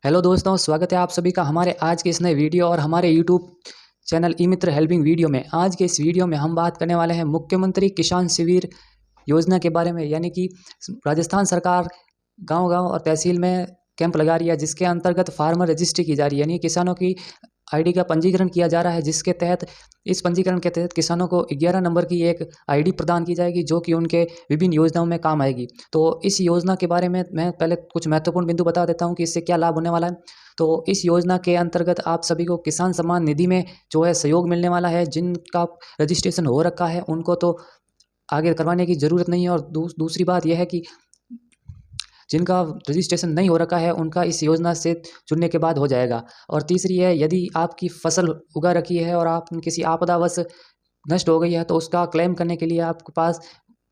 Hello दोस्तों, स्वागत है आप सभी का हमारे आज के इस नए वीडियो और हमारे यूट्यूब चैनल ई मित्र हेल्पिंग वीडियो में। आज के इस वीडियो में हम बात करने वाले हैं मुख्यमंत्री किसान शिविर योजना के बारे में। यानी कि राजस्थान सरकार गांव-गांव और तहसील में कैंप लगा रही है, जिसके अंतर्गत फार्मर रजिस्ट्री की जा रही है। यानी किसानों की आईडी का पंजीकरण किया जा रहा है, जिसके तहत इस पंजीकरण के तहत किसानों को 11 नंबर की एक आईडी प्रदान की जाएगी, जो कि उनके विभिन्न योजनाओं में काम आएगी। तो इस योजना के बारे में मैं पहले कुछ महत्वपूर्ण बिंदु बता देता हूँ कि इससे क्या लाभ होने वाला है। तो इस योजना के अंतर्गत आप सभी को किसान सम्मान निधि में जो है सहयोग मिलने वाला है। जिनका रजिस्ट्रेशन हो रखा है उनको तो आगे करवाने की ज़रूरत नहीं है, और दूसरी बात यह है कि जिनका रजिस्ट्रेशन नहीं हो रखा है उनका इस योजना से चुनने के बाद हो जाएगा। और तीसरी है, यदि आपकी फसल उगा रखी है और आप किसी आपदावश नष्ट हो गई है तो उसका क्लेम करने के लिए आपके पास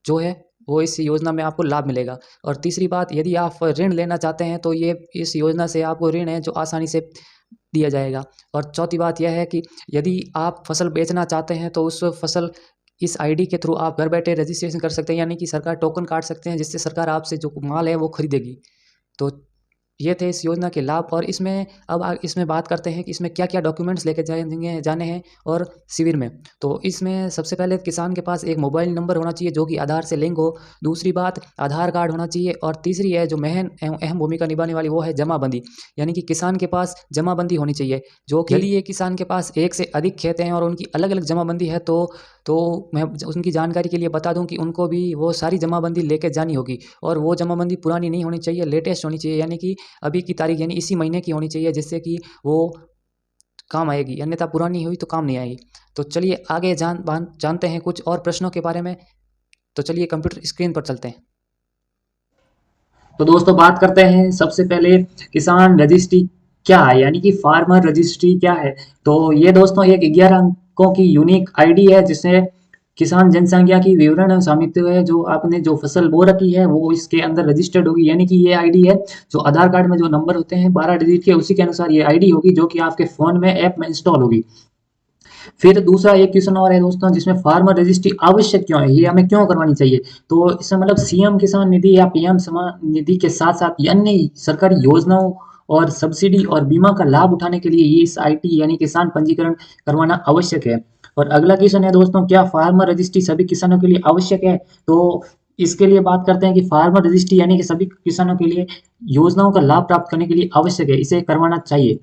जो है वो इस योजना में आपको लाभ मिलेगा। और तीसरी बात, यदि आप ऋण लेना चाहते हैं तो ये इस योजना से आपको ऋण है जो आसानी से दिया जाएगा। और चौथी बात यह है कि यदि आप फसल बेचना चाहते हैं तो उस फसल इस आईडी के थ्रू आप घर बैठे रजिस्ट्रेशन कर सकते हैं। यानी कि सरकार टोकन काट सकते हैं, जिससे सरकार आपसे जो माल है वो खरीदेगी। तो ये थे इस योजना के लाभ। और इसमें अब इसमें बात करते हैं कि इसमें क्या क्या डॉक्यूमेंट्स लेके जाने हैं और शिविर में। तो इसमें सबसे पहले किसान के पास एक मोबाइल नंबर होना चाहिए जो कि आधार से लिंक हो। दूसरी बात, आधार कार्ड होना चाहिए। और तीसरी है जो महन एवं अहम भूमिका निभाने वाली, वो है जमाबंदी। यानी कि किसान के पास जमाबंदी होनी चाहिए, जो कि यदि ये किसान के पास एक से अधिक खेत हैं और उनकी अलग अलग जमाबंदी है तो मैं उनकी जानकारी के लिए बता दूं कि उनको भी वो सारी जमाबंदी लेके जानी होगी। और वो जमाबंदी पुरानी नहीं होनी चाहिए, लेटेस्ट होनी चाहिए। यानी कि अभी की तारीख, यानी इसी महीने की होनी चाहिए, जिससे कि वो काम आएगी। अन्यथा पुरानी हुई तो काम नहीं आएगी। तो चलिए आगे जानते हैं कुछ और प्रश्नों के बारे में। तो चलिए कंप्यूटर स्क्रीन पर चलते हैं। तो दोस्तों बात करते हैं सबसे पहले किसान रजिस्ट्री क्या है, यानी कि फार्मर रजिस्ट्री क्या है। तो ये दोस्तों एक 11 अंकों की यूनिक आईडी है, जिससे किसान जनसंख्या की विवरण स्वामित्व है, जो आपने जो फसल बो रखी है वो इसके अंदर रजिस्टर्ड होगी। यानी कि ये आईडी है जो आधार कार्ड में जो नंबर होते हैं 12 डिजिट के, उसी के अनुसार ये आईडी होगी, जो कि आपके फोन में ऐप में इंस्टॉल होगी। फिर दूसरा एक क्वेश्चन और है दोस्तों, जिसमें फार्मर रजिस्ट्री आवश्यक क्यों है, ये हमें क्यों करवानी चाहिए। तो इसमें मतलब सीएम किसान निधि या पीएम सम्मान निधि के साथ साथ अन्य सरकारी योजनाओं और सब्सिडी और बीमा का लाभ उठाने के लिए ये इस आईटी यानी किसान पंजीकरण करवाना आवश्यक है। और अगला क्वेश्चन है दोस्तों, क्या फार्मर रजिस्ट्री सभी किसानों के लिए आवश्यक है। तो इसके लिए बात करते हैं कि फार्मर रजिस्ट्री यानी कि सभी किसानों के लिए योजनाओं का लाभ प्राप्त करने के लिए आवश्यक है, इसे करवाना चाहिए।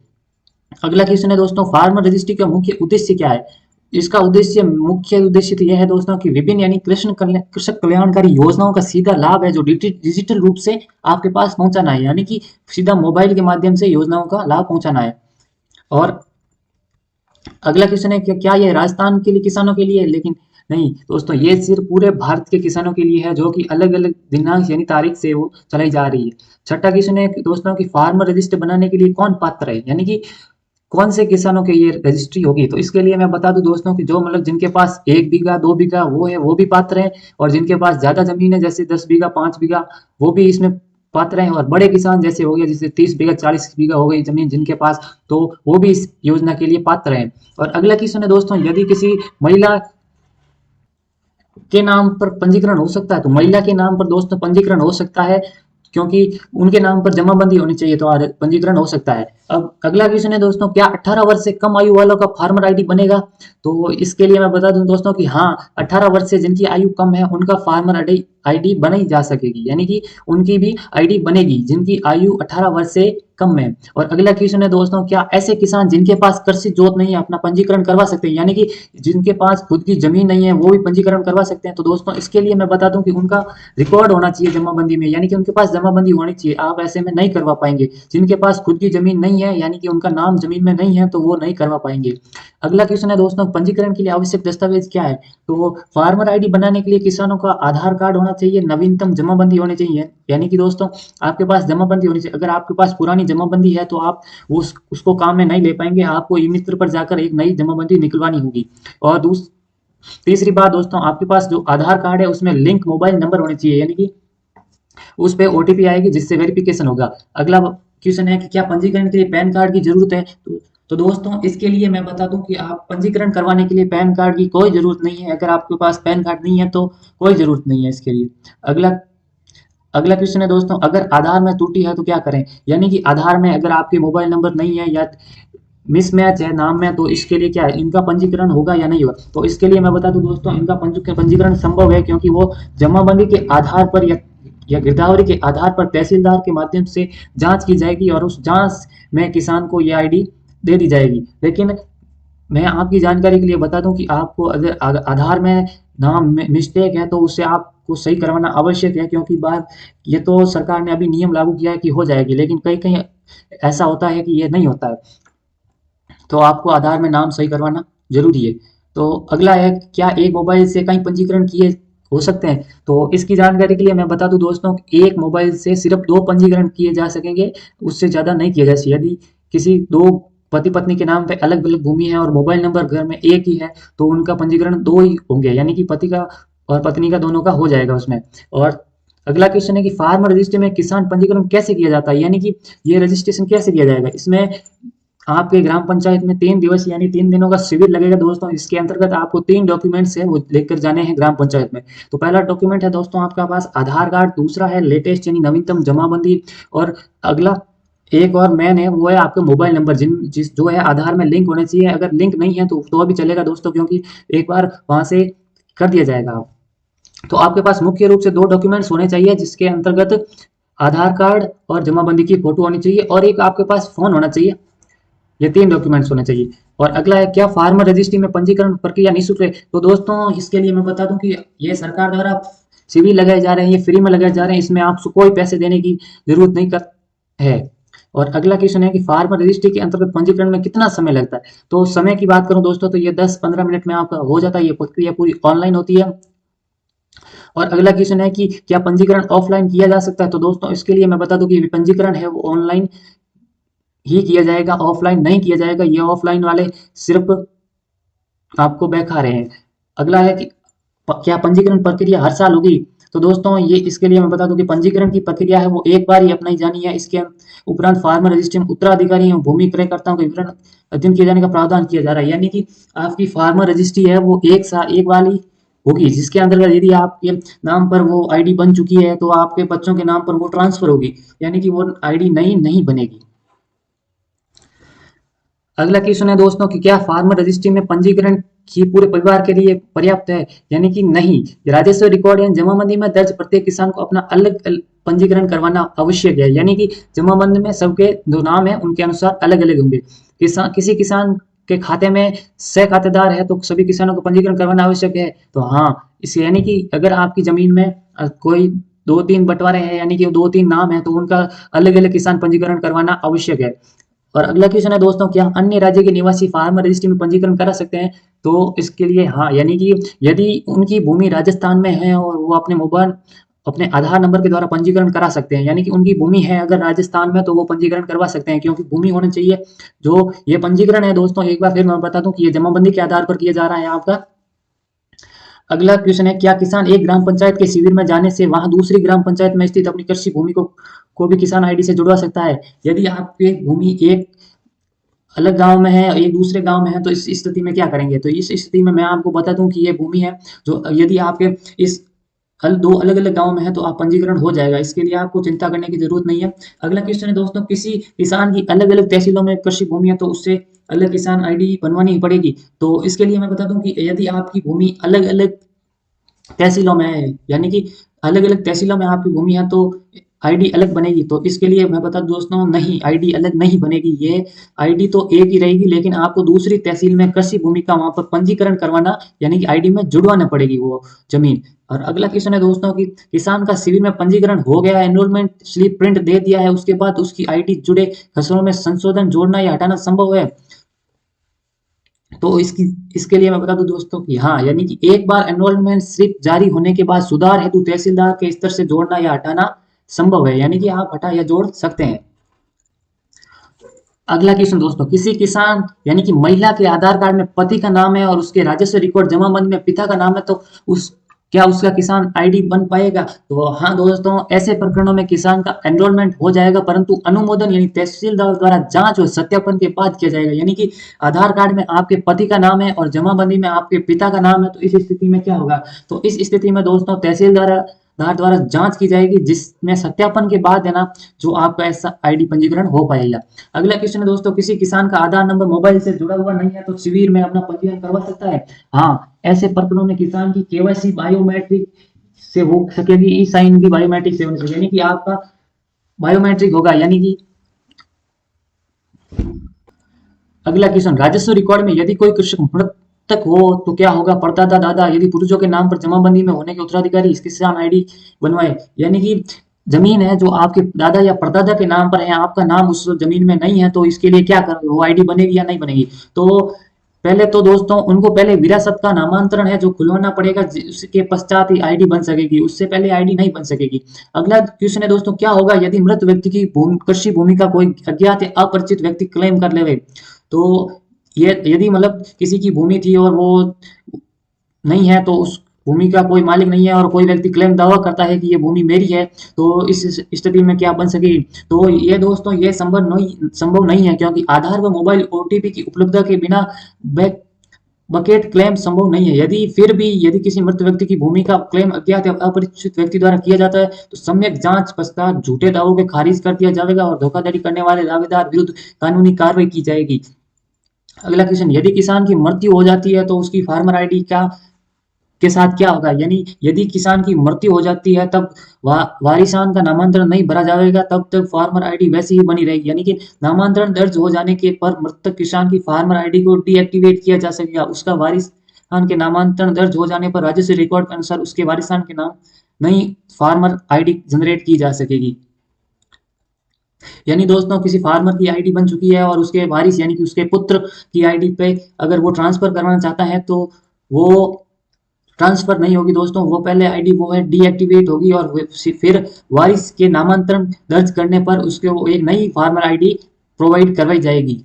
अगला क्वेश्चन है दोस्तों, फार्मर रजिस्ट्री का मुख्य उद्देश्य क्या है। इसका मुख्य उद्देश्य तो यह है दोस्तों कि विभिन्न यानी कृषक कल्याणकारी योजनाओं का सीधा लाभ है जो डिजिटल रूप से आपके पास पहुंचाना है, यानी कि सीधा मोबाइल के माध्यम से योजनाओं का लाभ पहुंचाना है। और अगला क्वेश्चन है कि क्या ये राजस्थान के लिए किसानों के लिए है, लेकिन नहीं दोस्तों, ये सिर्फ पूरे भारत के किसानों के लिए है, जो कि अलग अलग दिनांक यानी तारीख से वो चलाई जा रही है। छठा क्वेश्चन है दोस्तों कि फार्मर रजिस्टर बनाने के लिए कौन पात्र है, यानी कि कौन से किसानों के ये रजिस्ट्री होगी। तो इसके लिए मैं बता दूं दोस्तों कि जो मतलब जिनके पास 1 बीघा 2 बीघा वो है, वो भी पात्र है। और जिनके पास ज्यादा जमीन है, जैसे 10 बीघा 5 बीघा, वो भी इसमें पात्र हैं। और बड़े किसान जैसे हो गए, जैसे 30 बीघा 40 बीघा हो गई जमीन जिनके पास, तो वो भी इस योजना के लिए पात्र हैं। और अगला क्वेश्चन है दोस्तों, यदि किसी महिला के नाम पर पंजीकरण हो सकता है। तो महिला के नाम पर दोस्तों पंजीकरण हो सकता है, क्योंकि उनके नाम पर जमाबंदी होनी चाहिए, तो पंजीकरण हो सकता है। अब अगला क्वेश्चन है दोस्तों, क्या 18 वर्ष से कम आयु वालों का फार्मर आईडी बनेगा। तो इसके लिए मैं बता दूं दोस्तों कि हाँ, 18 वर्ष से जिनकी आयु कम है उनका फार्मर आईडी बनाई जा सकेगी, यानी कि उनकी भी आईडी बनेगी जिनकी आयु 18 वर्ष से कम है। और अगला क्वेश्चन है दोस्तों, क्या ऐसे किसान जिनके पास कृषि जोत नहीं है अपना पंजीकरण करवा सकते हैं, यानी कि जिनके पास खुद की जमीन नहीं है वो भी पंजीकरण करवा सकते हैं। तो दोस्तों इसके लिए मैं बता दूं कि उनका रिकॉर्ड होना चाहिए जमाबंदी में, यानी कि उनके पास जमाबंदी होनी चाहिए। आप ऐसे में नहीं करवा पाएंगे। जिनके पास खुद की जमीन नहीं है, यानी कि उनका नाम जमीन में नहीं है, तो वो नहीं करवा पाएंगे। अगला क्वेश्चन है दोस्तों, पंजीकरण के लिए आवश्यक दस्तावेज क्या है। तो फार्मर आईडी बनाने के लिए किसानों का आधार कार्ड होना चाहिए, नवीनतम जमाबंदी होनी चाहिए, यानी कि दोस्तों आपके पास जमाबंदी होनी चाहिए। अगर आपके पास पुरानी जमाबंदी है तो आप उसको काम में नहीं ले पाएंगे, आपको ई मित्र पर जाकर एक नई जमाबंदी निकलवानी होगी। और तीसरी बात दोस्तों, आपके पास जो आधार कार्ड है उसमें लिंक मोबाइल नंबर होने चाहिए, यानी कि उस पे ओटीपी आएगी जिससे वेरिफिकेशन होगा। अगला क्वेश्चन है कि क्या पंजीकरण के लिए पैन कार्ड की जरूरत है। तो दोस्तों इसके लिए मैं बता दूं कि आप पंजीकरण करवाने के लिए पैन कार्ड की कोई जरूरत नहीं है। अगर आपके पास पैन कार्ड नहीं है तो कोई जरूरत नहीं है इसके लिए। अगला अगला क्वेश्चन है दोस्तों, अगर आधार में त्रुटि है तो क्या करें? यानी कि आधार में अगर आपके मोबाइल नंबर नहीं है या मिसमैच है नाम में, तो इसके लिए क्या है, इनका पंजीकरण होगा या नहीं होगा? तो इसके लिए मैं बता दूं दोस्तों, इनका पंजीकरण संभव है, क्योंकि वो जमाबंदी के आधार पर या गिरदावरी के आधार पर तहसीलदार के माध्यम से जांच की जाएगी और उस जांच में किसान को ये आईडी दे दी जाएगी। लेकिन मैं आपकी जानकारी के लिए बता दूं कि आपको अगर आधार में नाम मिस्टेक है तो उससे आपको सही करवाना आवश्यक है, क्योंकि बात ये तो सरकार ने अभी नियम लागू किया है कि हो जाएगी, लेकिन कहीं कहीं ऐसा होता है कि ये नहीं होता है, तो आपको आधार में नाम सही करवाना जरूरी है। तो अगला है, क्या एक मोबाइल से कई पंजीकरण किए हो सकते हैं? तो इसकी जानकारी के लिए मैं बता दूं दोस्तों, एक मोबाइल से सिर्फ 2 पंजीकरण किए जा सकेंगे, उससे ज़्यादा नहीं किया जा सकता। यदि किसी 2 पति पत्नी के नाम पे अलग अलग भूमि है और मोबाइल नंबर घर में एक ही है, तो उनका पंजीकरण 2 ही होंगे, यानी कि पति का और पत्नी का दोनों का हो जाएगा उसमें। और अगला क्वेश्चन है कि फार्मर रजिस्ट्री में किसान पंजीकरण कैसे किया जाता है, यानी कि ये रजिस्ट्रेशन कैसे किया जाएगा? इसमें आपके ग्राम पंचायत में 3 दिवस यानी 3 दिनों का शिविर लगेगा दोस्तों। इसके अंतर्गत आपको 3 डॉक्यूमेंट्स है वो लेकर जाने हैं ग्राम पंचायत में। तो पहला डॉक्यूमेंट है दोस्तों आपका पास आधार कार्ड, दूसरा है लेटेस्ट यानी नवीनतम जमाबंदी, और अगला एक और मेन है वो है आपका मोबाइल नंबर जो है आधार में लिंक होना चाहिए। अगर लिंक नहीं है तो भी चलेगा दोस्तों, क्योंकि एक बार वहां से कर दिया जाएगा। तो आपके पास मुख्य रूप से 2 डॉक्यूमेंट्स होने चाहिए, जिसके अंतर्गत आधार कार्ड और जमाबंदी की फोटो होनी चाहिए, और एक आपके पास फोन होना चाहिए। ये 3 डॉक्यूमेंट्स होने चाहिए। और अगला है, क्या फार्मर रजिस्ट्री में पंजीकरण प्रक्रिया निःशुल्क है? तो दोस्तों इसके लिए मैं बता दूं कि ये सरकार द्वारा शिविर लगाए जा रहे हैं, ये फ्री में लगाए जा रहे हैं, इसमें आपको कोई पैसे देने की जरूरत नहीं कर है। और अगला क्वेश्चन है कि फार्मर रजिस्ट्री के अंतर्गत पंजीकरण में कितना समय लगता है? तो समय की बात करूं दोस्तों तो ये 10-15 मिनट में आपका हो जाता है, ये प्रक्रिया पूरी ऑनलाइन होती है। और अगला क्वेश्चन है कि क्या पंजीकरण ऑफलाइन किया जा सकता है? तो दोस्तों इसके लिए मैं बता दूं कि पंजीकरण है वो ऑनलाइन ही किया जाएगा, ऑफलाइन नहीं किया जाएगा। ये ऑफलाइन वाले सिर्फ आपको बहका रहे हैं। अगला है कि क्या पंजीकरण प्रक्रिया हर साल होगी? तो दोस्तों ये इसके लिए मैं बता दूं कि पंजीकरण की प्रक्रिया है वो एक बार ही अपनाई जानी है। इसके उपरांत फार्मर रजिस्ट्री में उत्तराधिकारी एवं भूमि क्रयकर्ताओं के विवरण अध्ययन किए जाने का प्रावधान किया जा रहा है, यानी कि आपकी फार्मर रजिस्ट्री है वो एक वाली होगी, जिसके अंतर्गत यदि आपके नाम पर वो आईडी बन चुकी है तो आपके बच्चों के नाम पर वो ट्रांसफर होगी, यानी कि वो आईडी नई नहीं बनेगी। अगला क्वेश्चन है दोस्तों कि क्या फार्मर रजिस्ट्री में पंजीकरण ही पूरे परिवार के लिए पर्याप्त है? यानी कि नहीं, राजस्व रिकॉर्ड यानी जमाबंदी में दर्ज प्रत्येक किसान को अपना अलग पंजीकरण करवाना आवश्यक है, यानी कि जमाबंदी में सबके जो नाम है उनके अनुसार अलग अलग होंगे। किसी किसान के खाते में 6 खातेदार है तो सभी किसानों को पंजीकरण करवाना आवश्यक है। तो हाँ, इसे यानी कि अगर आपकी जमीन में कोई 2-3 बंटवारे हैं, यानी कि 2-3 नाम है, तो उनका अलग अलग किसान पंजीकरण करवाना आवश्यक है। और अगला क्वेश्चन है दोस्तों, क्या अन्य राज्य के निवासी फार्मर रजिस्ट्री में पंजीकरण करा सकते हैं? तो इसके लिए हाँ, यानी कि यदि उनकी भूमि राजस्थान में है और वो अपने आधार नंबर के द्वारा पंजीकरण करा सकते हैं, यानी कि उनकी भूमि है अगर राजस्थान में तो वो पंजीकरण करवा सकते हैं, क्योंकि भूमि होनी चाहिए। जो ये पंजीकरण है दोस्तों, एक बार फिर मैं बता दूं कि ये जमाबंदी के आधार पर किया जा रहा है आपका। अगला क्वेश्चन है, क्या किसान एक ग्राम पंचायत के शिविर में जाने से वहां दूसरी ग्राम पंचायत में स्थित अपनी कृषि भूमि को भी किसान आईडी से जुड़वा सकता है? यदि आपकी भूमि एक अलग गांव में है एक दूसरे गांव में है तो इस स्थिति में क्या करेंगे? तो इस स्थिति में मैं आपको बता दूं कि ये भूमि है जो यदि आपके इस 2 अलग अलग गांव में है तो आप पंजीकरण हो जाएगा, इसके लिए आपको चिंता करने की जरूरत नहीं है। अगला क्वेश्चन है दोस्तों, किसी किसान की अलग अलग तहसीलों में कृषि भूमि है तो उससे अलग किसान आईडी बनवानी पड़ेगी। तो इसके लिए मैं बता दूं कि यदि आपकी भूमि अलग अलग तहसीलों में है, यानी कि अलग अलग तहसीलों में आपकी भूमि है तो आईडी अलग बनेगी। तो इसके लिए मैं बता दूं दोस्तों, नहीं, आईडी अलग नहीं बनेगी, ये आईडी तो एक ही रहेगी, लेकिन आपको दूसरी तहसील में कृषि भूमि का वहां पर पंजीकरण करवाना यानी कि आईडी में जुड़वाना पड़ेगी वो जमीन। और अगला क्वेश्चन है दोस्तों कि किसान का शिविर में पंजीकरण हो गया, एनरोलमेंट स्लिप प्रिंट दे दिया है, उसके बाद उसकी आईडी जुड़े खसरों में संशोधन जोड़ना या हटाना संभव है? तो इसके लिए मैं बता दूं दोस्तों कि हाँ, यानी कि एक बार एनरोलमेंट स्लिप जारी होने के बाद सुधार हेतु तहसीलदार के स्तर से जोड़ना या हटाना संभव है, यानी कि आप हटा या जोड़ सकते हैं। अगला क्वेश्चन दोस्तों, किसी किसान यानी कि महिला के आधार कार्ड में पति का नाम है और उसके राजस्व रिकॉर्ड जमाबंदी में पिता का नाम है, तो क्या उसका किसान आईडी बन पाएगा? तो हाँ दोस्तों, ऐसे प्रकरणों में किसान का एनरोलमेंट हो जाएगा, परंतु अनुमोदन यानी तहसीलदार द्वारा जांच और सत्यापन के बाद किया जाएगा। यानी कि आधार कार्ड में आपके पति का नाम है और जमाबंदी में आपके पिता का नाम है, तो इस स्थिति में क्या होगा? तो इस स्थिति में दोस्तों तहसीलदार आधार द्वारा जांच की जाएगी, जिसमें सत्यापन के बाद है ना जो आपका ऐसा आईडी पंजीकरण हो पाएगा। अगला क्वेश्चन है दोस्तों, किसी किसान का आधार नंबर मोबाइल से जुड़ा हुआ नहीं है तो शिविर में अपना पंजीकरण करवा सकता है? हाँ, ऐसे प्रकरणों में किसान की केवाईसी बायोमेट्रिक से हो सकेगी, ई साइन भी बायोमेट्रिक से होनी चाहिए, यानी कि आपका बायोमेट्रिक होगा। यानी कि अगला क्वेश्चन, राजस्व रिकॉर्ड में यदि कोई कृषक मृतक हो तो क्या होगा? परदादा दादा यदि पुरुषों के नाम पर जमाबंदी में होने के उत्तराधिकारी इस किसान आईडी बनवाए, यानी कि जमीन है जो आपके दादा या परदादा के नाम पर है, आपका नाम उस जमीन में नहीं है, तो इसके लिए क्या करोगे? वो आईडी बनेगी या नहीं बनेगी? तो पहले तो दोस्तों उनको पहले विरासत का नामांतरण है जो खुलवाना पड़ेगा, उसके पश्चात ही आईडी बन सकेगी, उससे पहले आईडी नहीं बन सकेगी। अगला क्वेश्चन है दोस्तों, क्या होगा यदि मृत व्यक्ति की कृषि भूमि का कोई अज्ञात या अपरिचित व्यक्ति क्लेम कर ले? तो ये यदि मतलब किसी की भूमि थी और वो नहीं है, तो उस भूमि का कोई मालिक नहीं है और कोई व्यक्ति क्लेम दावा करता है कि ये भूमि मेरी है, तो इस स्थिति में क्या बन सकेगी? तो ये दोस्तों ये संभव नहीं है, क्योंकि आधार व मोबाइल ओटीपी की उपलब्धता के बिना बकेट क्लेम संभव नहीं है। यदि किसी मृत व्यक्ति की भूमि का क्लेम अज्ञात या अपरिचित व्यक्ति द्वारा किया जाता है तो सम्यक जांच पश्चात झूठे दावों को खारिज कर दिया जाएगा और धोखाधड़ी करने वाले दावेदार विरुद्ध कानूनी कार्रवाई की जाएगी। अगला क्वेश्चन, यदि किसान की मृत्यु हो जाती है तो उसकी फार्मर आईडी के साथ क्या होगा? यानी यदि किसान की मृत्यु हो जाती है तब वारिसान का नामांतरण नहीं भरा जाएगा, तब तक फार्मर आईडी वैसी ही बनी रहेगी। यानी कि नामांतरण दर्ज हो जाने के पर मृतक किसान की फार्मर आईडी को डीएक्टिवेट किया जा सकेगा। उसका वारिसान के नामांतरण दर्ज हो जाने पर राजस्व रिकॉर्ड के अनुसार उसके वारिसान के नाम नई फार्मर आईडी जनरेट की जा सकेगी। यानी दोस्तों किसी फार्मर की आईडी बन चुकी है और उसके वारिस यानी कि उसके पुत्र की आईडी पे अगर वो ट्रांसफर करवाना चाहता है तो वो ट्रांसफर नहीं होगी दोस्तों, वो पहले आईडी वो है डीएक्टिवेट होगी और फिर वारिस के नामांतरण दर्ज करने पर उसको एक नई फार्मर आईडी प्रोवाइड करवाई जाएगी।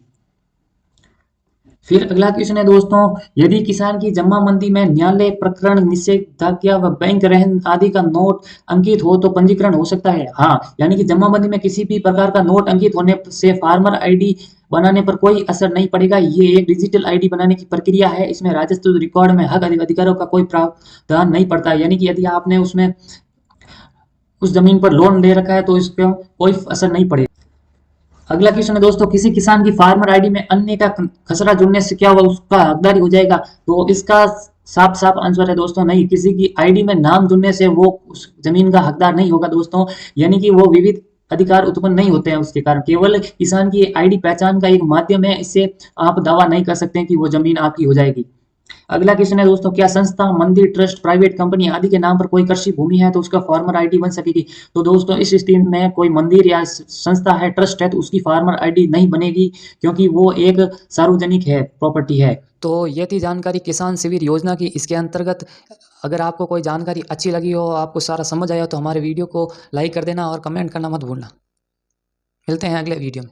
फिर अगला क्वेश्चन है दोस्तों, यदि किसान की जमाबंदी में न्यायालय प्रकरण, निषेधाज्ञा व बैंक रहन आदि का नोट अंकित हो तो पंजीकरण हो सकता है? हाँ, यानी कि जमाबंदी में किसी भी प्रकार का नोट अंकित होने से फार्मर आईडी बनाने पर कोई असर नहीं पड़ेगा। ये एक डिजिटल आईडी बनाने की प्रक्रिया है, इसमें राजस्व रिकॉर्ड में हक अधिकारों का कोई प्रावधान नहीं पड़ता। यानी कि यदि आपने उसमें उस जमीन पर लोन ले रखा है तो इसका कोई असर नहीं पड़ेगा। अगला क्वेश्चन है दोस्तों, किसी किसान की फार्मर आईडी में अन्य का खसरा जुड़ने से क्या होगा? उसका हकदारी हो जाएगा? तो इसका साफ साफ आंसर है दोस्तों, नहीं। किसी की आईडी में नाम जुड़ने से वो उस जमीन का हकदार नहीं होगा दोस्तों, यानी कि वो विविध अधिकार उत्पन्न नहीं होते हैं उसके कारण। केवल किसान की आईडी पहचान का एक माध्यम है, इससे आप दावा नहीं कर सकते कि वो जमीन आपकी हो जाएगी। अगला क्वेश्चन है दोस्तों, क्या संस्था, मंदिर, ट्रस्ट, प्राइवेट कंपनी आदि के नाम पर कोई कृषि भूमि है तो उसका फार्मर आईडी बन सकेगी? तो दोस्तों इस स्थिति में कोई मंदिर या संस्था है, ट्रस्ट है, तो उसकी फार्मर आईडी नहीं बनेगी, क्योंकि वो एक सार्वजनिक है, प्रॉपर्टी है। तो ये थी जानकारी किसान शिविर योजना की। इसके अंतर्गत अगर आपको कोई जानकारी अच्छी लगी हो, आपको सारा समझ आया तो हमारे वीडियो को लाइक कर देना और कमेंट करना मत भूलना। मिलते हैं अगले वीडियो में।